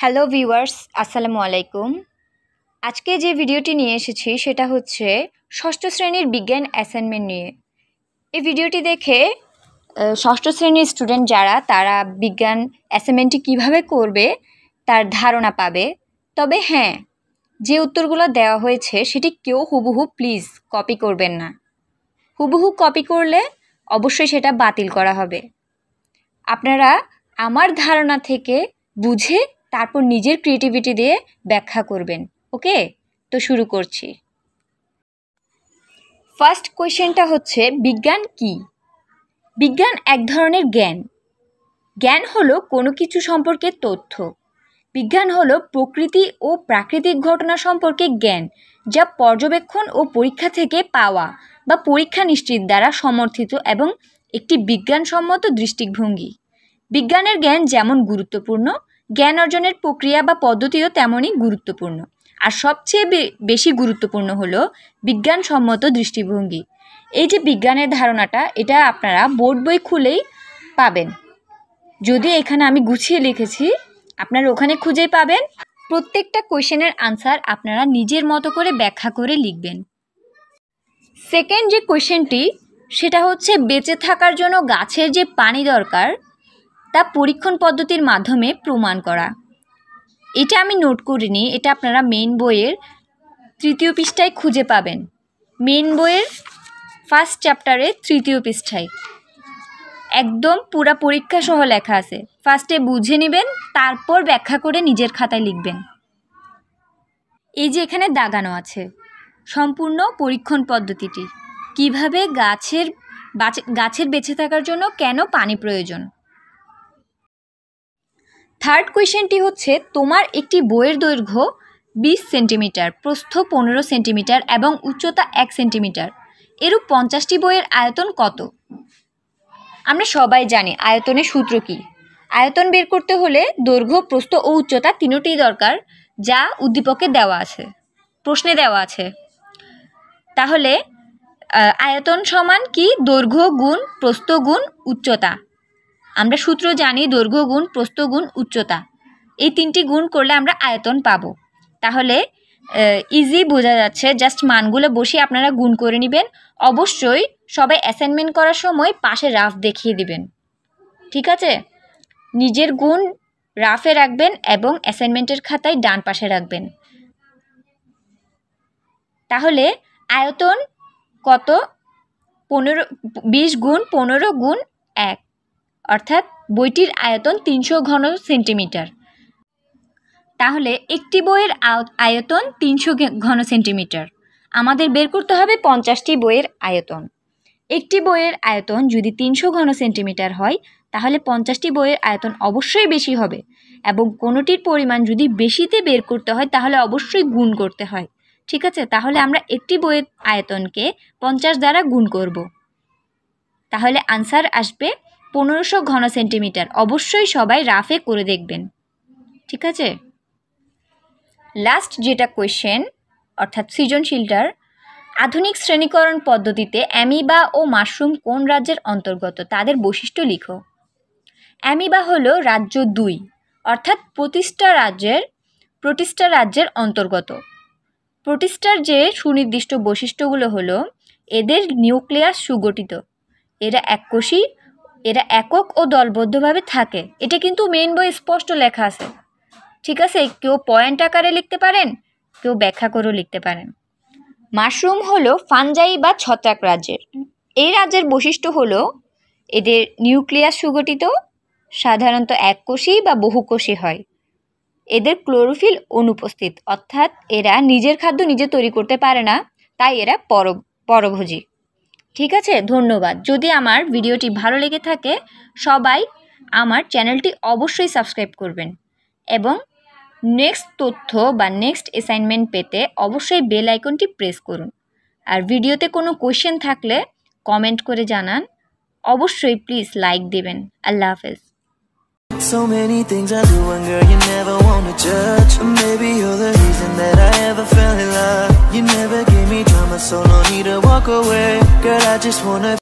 Hello viewers, আসসালামু আলাইকুম। আজকে যে ভিডিওটি নিয়ে এসেছি সেটা হচ্ছে ষষ্ঠ শ্রেণীর বিজ্ঞান অ্যাসাইনমেন্ট নিয়ে। এই ভিডিওটি দেখে ষষ্ঠ শ্রেণীর স্টুডেন্ট যারা তারা বিজ্ঞান অ্যাসাইনমেন্টটি কিভাবে করবে তার ধারণা পাবে। তবে হ্যাঁ, যে উত্তরগুলো দেওয়া হয়েছে সেটি কেউ হুবহু প্লিজ কপি করবেন না। হুবহু কপি করলে অবশ্যই সেটা বাতিল করা হবে। আপনারা আমার ধারণা থেকে বুঝে তারপর নিজের ক্রিয়েটিভিটি দিয়ে ব্যাখ্যা করবেন। ওকে, তো শুরু করছি। ফার্স্ট কোয়েশ্চেনটা হচ্ছে, বিজ্ঞান কি? বিজ্ঞান এক ধরনের জ্ঞান। জ্ঞান হলো কোনো কিছু সম্পর্কে তথ্য। বিজ্ঞান হলো প্রকৃতি ও প্রাকৃতিক ঘটনা সম্পর্কে জ্ঞান, যা পর্যবেক্ষণ ও পরীক্ষা থেকে পাওয়া বা পরীক্ষা নিশ্চিত দ্বারা সমর্থিত এবং একটি বিজ্ঞানসম্মত দৃষ্টিভঙ্গি। বিজ্ঞানের জ্ঞান যেমন গুরুত্বপূর্ণ, জ্ঞান অর্জনের প্রক্রিয়া বা পদ্ধতিও তেমনই গুরুত্বপূর্ণ। আর সবচেয়ে বেশি গুরুত্বপূর্ণ হলো বিজ্ঞানসম্মত দৃষ্টিভঙ্গি। এই যে বিজ্ঞানের ধারণাটা, এটা আপনারা বোর্ড বই খুলেই পাবেন। যদি এখানে আমি গুছিয়ে লিখেছি, আপনারা ওখানে খুঁজেই পাবেন। প্রত্যেকটা কোয়েশ্চেনের আনসার আপনারা নিজের মতো করে ব্যাখ্যা করে লিখবেন। সেকেন্ড যে কোয়েশ্চেনটি, সেটা হচ্ছে বেঁচে থাকার জন্য গাছের যে পানি দরকার তা পরীক্ষণ পদ্ধতির মাধ্যমে প্রমাণ করা। এটা আমি নোট করিনি, এটা আপনারা মেইন বইয়ের 3য় পৃষ্ঠায় খুঁজে পাবেন। মেইন বইয়ের ফার্স্ট চ্যাপ্টারে 3য় পৃষ্ঠায় একদম পুরা পরীক্ষা সহ লেখা আছে। ফার্স্টে বুঝে নেবেন, তারপর ব্যাখ্যা করে নিজের খাতায় লিখবেন। এই যে এখানে দাগানো আছে সম্পূর্ণ পরীক্ষণ পদ্ধতিটি, কিভাবে গাছের বেঁচে থাকার জন্য কেন পানি প্রয়োজন। থার্ড কোয়েশ্চেনটি হচ্ছে, তোমার একটি বইয়ের দৈর্ঘ্য 20 সেন্টিমিটার, প্রস্থ 15 সেন্টিমিটার এবং উচ্চতা 1 সেন্টিমিটার। এরূপ 50টি বইয়ের আয়তন কত? আমরা সবাই জানি আয়তনের সূত্র কি। আয়তন বের করতে হলে দৈর্ঘ্য, প্রস্থ ও উচ্চতা তিনটিই দরকার, যা উদ্দীপকে দেওয়া আছে, প্রশ্নে দেওয়া আছে। তাহলে আয়তন সমান কি? দৈর্ঘ্য গুণ প্রস্থ গুণ উচ্চতা। আমরা সূত্র জানি, দৈর্ঘ্য গুণ প্রস্থ গুণ উচ্চতা। এই তিনটি গুণ করলে আমরা আয়তন পাবো। তাহলে ইজি বোঝা যাচ্ছে, জাস্ট মানগুলো বসিয়ে আপনারা গুণ করে নেবেন। অবশ্যই সবাই অ্যাসাইনমেন্ট করার সময় পাশে রাফ দেখিয়ে দিবেন, ঠিক আছে? নিজের গুণ রাফে রাখবেন এবং অ্যাসাইনমেন্টের খাতায় ডান পাশে রাখবেন। তাহলে আয়তন কত? 20 গুণ 15 গুণ 1, অর্থাৎ বইটির আয়তন 300 ঘন সেন্টিমিটার। তাহলে একটি বইয়ের আয়তন 300 ঘন সেন্টিমিটার। আমাদের বের করতে হবে 50টি বইয়ের আয়তন। একটি বইয়ের আয়তন যদি 300 ঘন সেন্টিমিটার হয়, তাহলে 50টি বইয়ের আয়তন অবশ্যই বেশি হবে। এবং কোনোটির পরিমাণ যদি বেশিতে বের করতে হয়, তাহলে অবশ্যই গুণ করতে হয়, ঠিক আছে? তাহলে আমরা একটি বইয়ের আয়তনকে 50 দ্বারা গুণ করব। তাহলে আনসার আসবে 1500 ঘন সেন্টিমিটার। অবশ্যই সবাই রাফে করে দেখবেন, ঠিক আছে? লাস্ট যেটা কোয়েশ্চেন, অর্থাৎ সৃজনশীলটার, আধুনিক শ্রেণীকরণ পদ্ধতিতে অ্যামিবা ও মাশরুম কোন রাজ্যের অন্তর্গত? তাদের বৈশিষ্ট্য লিখো। অ্যামিবা হলো রাজ্য 2, অর্থাৎ প্রোটিস্টা রাজ্যের অন্তর্গত। প্রোটিস্টার যে সুনির্দিষ্ট বৈশিষ্ট্যগুলো হলো, এদের নিউক্লিয়াস সুগঠিত, এরা এককোষী, এরা একক ও দলবদ্ধভাবে থাকে। এটা কিন্তু মেইন বই স্পষ্ট লেখা আছে, ঠিক আছে? কেউ পয়েন্ট আকারে লিখতে পারেন, কেউ ব্যাখ্যা করেও লিখতে পারেন। মাশরুম হলো ফানজাই বা ছত্রাক রাজ্যের। এই রাজ্যের বৈশিষ্ট্য হলো এদের নিউক্লিয়াস সুগঠিত, সাধারণত এককোষী বা বহুকোষী হয়। এদের ক্লোরোফিল অনুপস্থিত, অর্থাৎ এরা নিজের খাদ্য নিজে তৈরি করতে পারে না, তাই এরা পরভোজী, ঠিক আছে? ধন্যবাদ। যদি আমার ভিডিওটি ভালো লেগে থাকে, সবাই আমার চ্যানেলটি অবশ্যই সাবস্ক্রাইব করবেন এবং নেক্সট তথ্য বা নেক্সট অ্যাসাইনমেন্ট পেতে অবশ্যই বেল আইকনটি প্রেস করুন। আর ভিডিওতে কোনো কোয়েশ্চেন থাকলে কমেন্ট করে জানান। অবশ্যই প্লিজ লাইক দেবেন। আল্লাহ হাফেজ। So many things I do and girl you never wanna judge. Maybe you're the reason that I ever fell in love. You never gave me drama, so no need to walk away. Girl, I just wanna